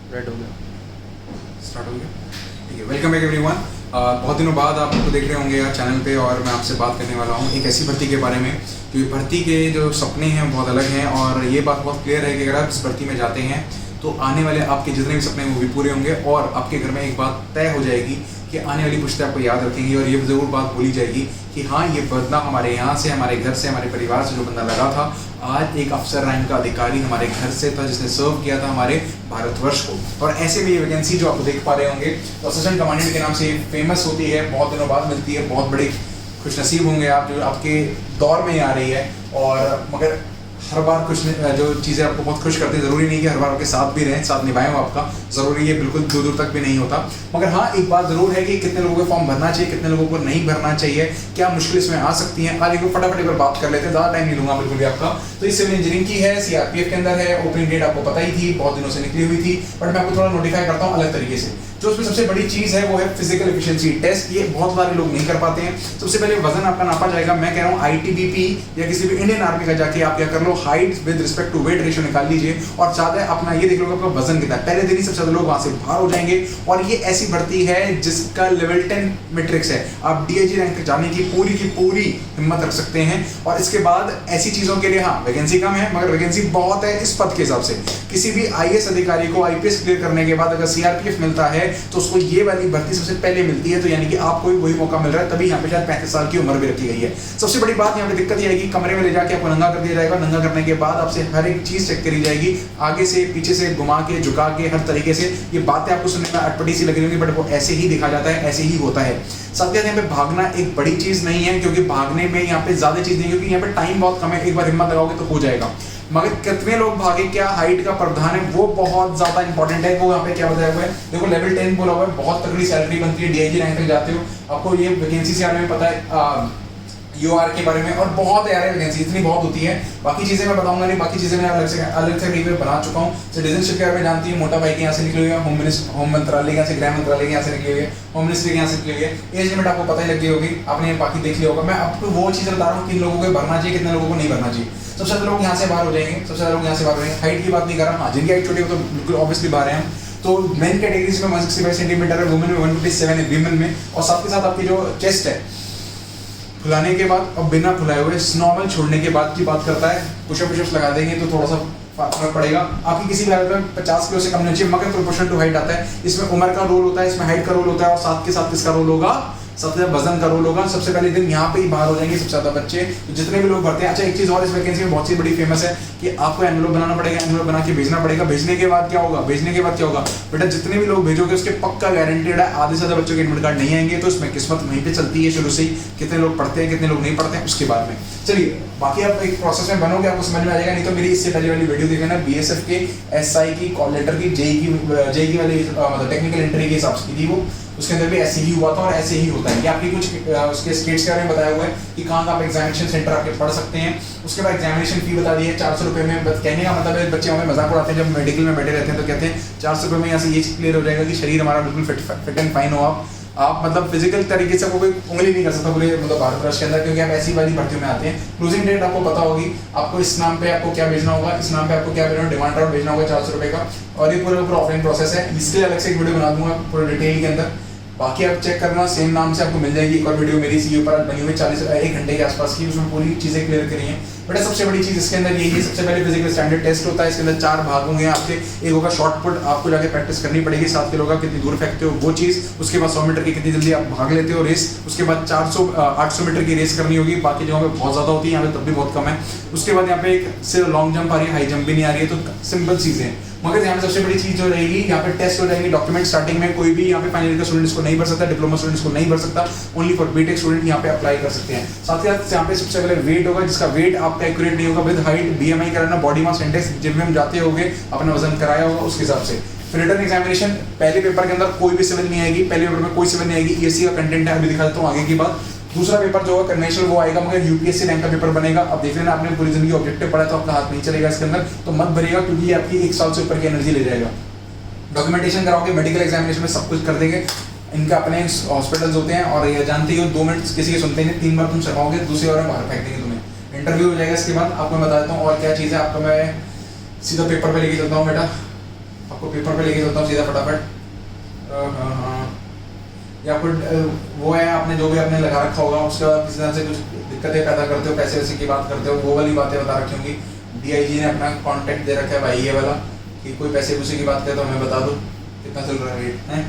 Red हो गया, start हो गया। ठीक है, वेलकम बैक एवरीवन। बहुत दिनों बाद आप लोग देख रहे होंगे यार चैनल पे, और मैं आपसे बात करने वाला हूँ एक ऐसी भर्ती के बारे में क्योंकि भर्ती के जो सपने हैं बहुत अलग हैं, और ये बात बहुत क्लियर है कि अगर आप इस भर्ती में जाते हैं तो आने वाले आपके जितने भी सपने हैं वो भी पूरे होंगे, और आपके घर में एक बात तय हो जाएगी कि आने वाली पुश्तें आपको याद रखेंगी, और ये ज़रूर बात बोली जाएगी कि हाँ, ये बंदा हमारे यहाँ से, हमारे घर से, हमारे परिवार से जो बंदा लगा था, आज एक अफसर रैंक का अधिकारी हमारे घर से था जिसने सर्व किया था हमारे भारतवर्ष को। और ऐसे में ये वैकेंसी जो आप देख पा रहे होंगे तो असिस्टेंट कमांडेंट के नाम से फेमस होती है, बहुत दिनों बाद मिलती है, बहुत बड़ी खुशनसीब होंगे आप जो आपके दौर में आ रही है। और मगर हर बार कुछ जो चीज़ें आपको बहुत खुश करती है, ज़रूरी नहीं कि हर बार आपके साथ भी रहें, साथ निभाएं वो आपका, ज़रूरी है बिल्कुल दूर दूर तक भी नहीं होता। मगर हाँ, एक बात ज़रूर है कि कितने लोगों को फॉर्म भरना चाहिए, कितने लोगों को नहीं भरना चाहिए, क्या मुश्किल इसमें आ सकती हैं, आज एक फटाफट एक बार बात कर लेते हैं, ज़्यादा टाइम नहीं लूँगा बिल्कुल भी आपका। तो ये सिविल इंजीनियरिंग की है, सीआरपीएफ के अंदर है, ओपनिंग डेट आपको पता ही थी, बहुत दिनों से निकली हुई थी, बट मैं आपको थोड़ा नोटिफाई करता हूँ अलग तरीके से। जो उसमें सबसे बड़ी चीज़ है वो है फिजिकल एफिशिएंसी टेस्ट। ये बहुत सारे लोग नहीं कर पाते हैं। सबसे पहले वजन आपका नापा जाएगा। मैं कह रहा हूँ आईटीबीपी या किसी भी इंडियन आर्मी का जाके आप क्या कर लो, height with respect to weight ratio निकाल लीजिए, और ज्यादा अपना ये देख लो आपका वजन कितना है। पहले दिन ही सबसे ज्यादा लोग वहां से बाहर हो जाएंगे, और ये ऐसी भर्ती है जिसका लेवल 10 मैट्रिक्स है। आप डीआईजी रैंक तक जाने की पूरी हिम्मत रख सकते हैं। और इसके बाद ऐसी चीजों के लिए हाँ, वैकेंसी कम है मगर वैकेंसी बहुत है इस पद के हिसाब से। किसी भी आईएएस अधिकारी को आईपीएस क्लियर करने के बाद अगर सीआरपीएफ मिलता है तो उसको ये वाली भर्ती सबसे पहले मिलती है, तो यानी कि आपको भी वही मौका मिल रहा है, तभी यहाँ पे शायद 35 साल की उम्र भी रखी गई है। सबसे बड़ी बात यहाँ पे दिक्कत ये है कि कमरे में ले जाके आपको नंगा कर दिया जाएगा। नंगा करने के बाद आपसे हर एक चीज चेक करी जाएगी, आगे से पीछे से घुमा के झुका के हर तरीके से। ये बातें आपको सुनने में अटपटी सी लग रही होंगी, बट वो ऐसे ही दिखा जाता है, ऐसे ही होता है। साथ ही यहाँ पे भागना एक बड़ी चीज नहीं है, क्योंकि भागने में यहाँ पे ज्यादा चीज नहीं है, क्योंकि यहाँ पे टाइम बहुत कम है। एक बार हिम्मत लगाओगे तो हो जाएगा, मगर कितने लोग भागे, क्या हाइट का प्रावधान है, वो बहुत ज्यादा इंपॉर्टेंट है। वो यहाँ पे क्या बताया हुआ है, देखो लेवल 10 बोला हुआ है, बहुत तगड़ी सैलरी बनती है, डीआईजी रैंक तक जाते हो। आपको ये वैकेंसी से बारे में पता है, यूआर के बारे में, और बहुत यार वैकेंसी इतनी बहुत होती है। बाकी चीजें मैं बताऊंगा नहीं, बाकी चीजें मैं अलग से वीडियो बना चुका हूँ। सिटीजनशिप के बारे में जानती है, मोटा भाई के यहाँ से निकली हुई है, होम मंत्रालय के यहाँ से, गृह मंत्रालय के यहाँ से निकली हुई है, होम मिनिस्ट्री के यहाँ से निकली हुई है। एज लिमिट आपको पता ही लगी होगी, आपने बाकी देख लिया होगा। मैं आपको वो चीज़ बता रहा हूँ किन लोगों को भरना चाहिए, कितने लोगों को नहीं भरना चाहिए। सबसे ज्यादा लोग यहाँ से बाहर हो जाएंगे, सबसे ज्यादा लोग यहाँ से बाहर हो जाएंगे। हाइट की बात नहीं कर रहा, हाँ जिनकी हाइट छोटी हो तो बिल्कुल ऑब्वियसली बाहर हैं हम। तो मेन कैटेगरीज में 165 सेंटीमीटर है, वुमेन में 157 है वीमेन में, और साथ के साथ आपकी जो चेस्ट है फुलाने के बाद और बिना फुलाए हुए नॉर्मल छोड़ने के बाद की बात करता है। पुशअप लगा देंगे तो थोड़ा सा फर्क पड़ेगा। आपकी किसी भी हालत में 50 किलो से कम नहीं चाहिए, मगर प्रोपोर्शनल टू हाइट आता है। इसमें उम्र का रोल होता है, इसमें हाइट का रोल होता है, और साथ के साथ किसका रोल होगा, सबसे ज्यादा वजन का रोल होगा। सबसे पहले दिन यहाँ पे ही बाहर हो जाएंगे सबसे ज्यादा बच्चे, तो जितने भी लोग भरते हैं। अच्छा, एक चीज और इस वैकेंसी में बहुत सी बड़ी फेमस है कि आपको एनवेलप बनाना पड़ेगा, एनवेलप बना के भेजना पड़ेगा। भेजने के बाद क्या होगा, बेटा जितने भी लोग भेजोगे उसके पक्का गारंटेड है आधे से ज्यादा बच्चों के एडमिट कार्ड नहीं आएंगे। तो इसमें किस्मत वहीं पे चलती है शुरू से ही, कितने लोग पढ़ते हैं कितने लोग नहीं पढ़ते हैं उसके बाद में। चलिए, बाकी आप एक प्रोसेस में बनोगे आपको समझ में आ जाएगा। नहीं तो मेरी इससे पहले वाली वीडियो देखना, बीएसएफ के एसआई की कॉल लेटर की, जेई की वाली मतलब टेक्निकल एंट्री के हिसाब से थी वो, उसके अंदर भी ऐसे ही हुआ था और ऐसे ही होता है। कि आपकी कुछ उसके स्टेट्स के बारे में बताया हुआ है कि कहाँ का आप एग्जामिनेशन सेंटर आके पढ़ सकते हैं। उसके बाद एग्जामिनेशन फी बता दी है 400 रुपये में। कहने का मतलब है, बच्चे हमें मजाक उड़ाते हैं जब मेडिकल में बैठे रहते हैं तो कहते हैं 400 रुपये में यहाँ से ये क्लियर हो जाएगा कि शरीर हमारा बिल्कुल फिट एंड फाइन हो। आप मतलब फिजिकल तरीके से कोई उंगली नहीं कर सकता पूरे मतलब भारतवर्ष के अंदर, क्योंकि आप ऐसी वाली भर्तियों में आते हैं। क्लोजिंग डेट आपको पता होगी, आपको इस नाम पे आपको क्या भेजना होगा, इस नाम पे आपको क्या भेजना, डिमांड ड्राफ्ट भेजना होगा 400 रुपये का, और ये पूरा ऑफलाइन प्रोसेस है। इसके अलग से एक वीडियो बना दूंगा पूरा डिटेल के अंदर। बाकी आप चेक करना, सेम नाम से आपको मिल जाएगी एक और वीडियो मेरी सी ऊपर बनी हुई 1 घंटे के आसपास की, उसमें पूरी चीजें क्लियर करी हैं। बट सबसे बड़ी चीज इसके अंदर यही है, सबसे पहले फिजिकल स्टैंडर्ड टेस्ट होता है। इसके अंदर 4 भाग होंगे आपके। एक होगा शॉर्ट पुट, आपको जाके प्रैक्टिस करनी पड़ेगी, 7 किलो का कितनी दूर फेंकते हो वो चीज। उसके बाद 100 मीटर की कितनी जल्दी आप भाग लेते हो रेस। उसके बाद 800 मीटर की रेस करनी होगी, बाकी जगहों पे बहुत ज्यादा होती है, यहाँ पे तब भी बहुत कम है। उसके बाद यहाँ पे एक सिर्फ लॉन्ग जंप आ रही है, हाई जंप भी नहीं आ रही है, तो सिंपल चीजें हैं। मगर यहाँ पे सबसे बड़ी चीज जो रहेगी, यहाँ पे टेस्ट हो जाएंगे। डॉक्यूमेंट स्टार्टिंग में कोई भी यहाँ पे फाइनल ईयर का स्टूडेंट इसको नहीं भर सकता, डिप्लोमा स्टूडेंट इसको नहीं भर सकता, ओनली फॉर बीटेक स्टूडेंट यहाँ पे अप्लाई कर सकते हैं। साथ ही साथ यहाँ पे सबसे पहले वेट होगा, जिसका वेट आपका एक्यूरेट नहीं होगा, विद हाइट बीएमआई कराना, बॉडी मास इंडेक्स, जिम में जाते होगे अपना वजन कराया होगा उसके हिसाब से। फिर रिटर्न एग्जामिनेशन, पहले पेपर के अंदर कोई भी सिविल नहीं आएगी, पहले पेपर में कोई सिविल नहीं आएगी, ईएससी का कंटेंट है, अभी दिखा देता हूँ आगे की बात। दूसरा पेपर जो होगा कन्वेंशनल वो आएगा, मगर यूपीएससी रैंक का पेपर बनेगा। अब देख लेना, आपने पूरी जिंदगी ऑब्जेक्टिव पढ़ा तो आपका हाथ नहीं चलेगा इसके अंदर, तो मत भरिएगा, क्योंकि ये आपकी 1 साल से ऊपर की एनर्जी ले जाएगा। डॉक्यूमेंटेशन कराओगे, मेडिकल एग्जामिनेशन में सब कुछ कर देंगे। इनका अपने हॉस्पिटल्स होते हैं, और ये जानते ही हो 2 मिनट किसी के सुनते हैं, 3 बार तुम चढ़ाओगे, दूसरी बार बाहर फेंक देंगे तुम्हें। इंटरव्यू हो जाएगा, इसके बाद आपको मैं बता देता हूँ और क्या चीज़ है। आपको मैं सीधा पेपर पे लेके चलता हूँ बेटा, आपको पेपर पे लेके चलता हूँ सीधा फटाफट। हाँ, या आपको वो है, आपने जो भी आपने लगा रखा होगा उसके बाद किसी तरह से कुछ दिक्कतें पैदा करते हो, पैसे वैसे की बात करते हो, वो वाली बातें बता रखी होंगी। DIG ने अपना कॉन्टैक्ट दे रखा है भाई ये वाला, कि कोई पैसे वैसे की बात करे तो हमें बता दो कितना चल रहा है रेट है।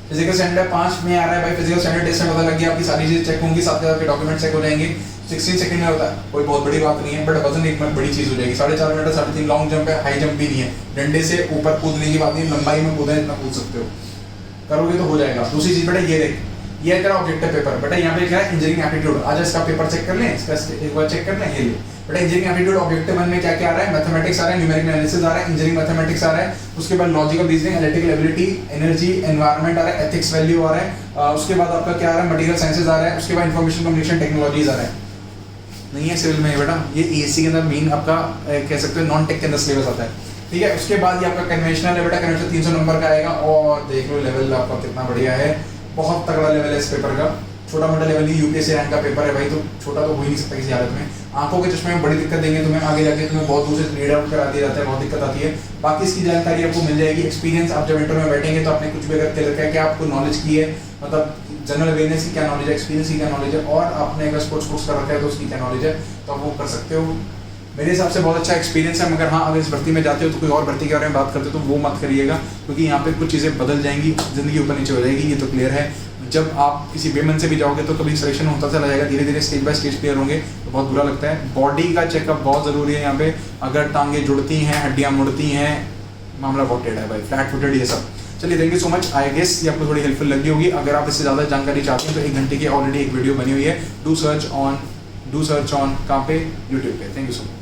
फिजिकल स्टैंडर्ड 5 में आ रहा है भाई, फिजिकल स्टैंडर्ड टेस्ट में पता लग गया, आपकी सारी चीज़ें चेक होंगी, साथ में आपके डॉक्यूमेंट चेक हो जाएंगे। 16 सेकंड में होता है, कोई बहुत बड़ी बात नहीं है, बट वजन एक में बड़ी चीज़ हो जाएगी। 4.5 मिनट 3.5 लॉन्ग जंप है, हाई जंप भी नहीं है, डंडे से ऊपर कूदने की बात नहीं, लंबाई में कूदे इतना कूद सकते हो, करोगे तो हो जाएगा। दूसरी चीज़ बेटा ये देख, ये है तेरा ऑब्जेक्टिव पेपर। बेटा यहाँ पे क्या है, इंजीनियरिंग एप्टीट्यूड। आज इसका पेपर चेक कर लें, इसका एक बार चेक कर लें, ये ले बेटा। इंजीनियरिंग एप्टीट्यूड ऑब्जेक्टिव 1 में क्या क्या आ रहा है, मैथमेटिक्स आ रहा है, न्यूमेरिकल एनालिसिस आ रहा है, इंजीनियरिंग मैथमेटिक्स आ रहा है, उसके बाद logical reasoning, analytical ability, energy, environment आ रहा है, एथिक्स वैल्यू आ रहा है, उसके बाद आपका क्या आ रहा है, मटेरियल साइंसेज आ रहा है, उसके बाद इन्फॉर्मेशन कम्युनिकेशन टेक्नोलॉजीज आ रहा है। नहीं है सिविल में बेटा, ये ESC के अंदर मेन आपका कह सकते हो नॉन टेक के अंदर सिलेबस आता है, ठीक है। उसके बाद ये आपका कन्वेंशनल है बेटा, कन्वेंशनल 300 नंबर का आएगा, और देख लो लेवल आपका कितना बढ़िया है, बहुत तगड़ा लेवल है इस पेपर का। छोटा मोटा लेवल नहीं, UPSC रैंक का पेपर है भाई, तो छोटा तो हो ही नहीं सकता किसी हालत में। आंखों के चश्मे में बड़ी दिक्कत देंगे तुम्हें, आगे जाके तुम्हें बहुत दूर से रीड आउट करा दिया जाता है, बहुत दिक्कत आती है। बाकी इसकी जानकारी आपको मिल जाएगी। एक्सपीरियंस, आप जब इंटरव्यू में बैठेंगे तो आपने कुछ भी अगर कर रखा है, क्या आपको नॉलेज की है, मतलब जनरल अवेयरनेस की क्या नॉलेज है, एक्सपीरियंस की क्या नॉलेज है, और आपने अगर स्पोर्ट्स कोर्स कर रखा है तो उसकी क्या नॉलेज है, तो आप वो कर सकते हो। मेरे हिसाब से बहुत अच्छा एक्सपीरियंस है, मगर हाँ अगर इस भर्ती में जाते हो तो कोई और भर्ती के बारे में बात करते हो तो वो मत करिएगा, क्योंकि यहाँ पे कुछ चीज़ें बदल जाएंगी, ज़िंदगी ऊपर नीचे हो जाएगी, ये तो क्लियर है। जब आप किसी बेमन से भी जाओगे तो कभी सिलेक्शन होता चला जाएगा, धीरे धीरे स्टेज बाय स्टेज क्लियर होंगे, तो बहुत बुरा लगता है। बॉडी का चेकअप बहुत ज़रूरी है यहाँ पे। अगर टांगे जुड़ती हैं, हड्डियाँ मुड़ती हैं, मामला बहुत टेढ़ा है भाई, फ्लैट फुटेड ये सब। चलिए, thank you so much. I guess ये आपको थोड़ी हेल्पफुल लगी होगी। अगर आप इससे ज़्यादा जानकारी चाहते हैं तो 1 घंटे की ऑलरेडी एक वीडियो बनी हुई है, डू सर्च ऑन कहाँ पे, यूट्यूब पे। Thank you so much.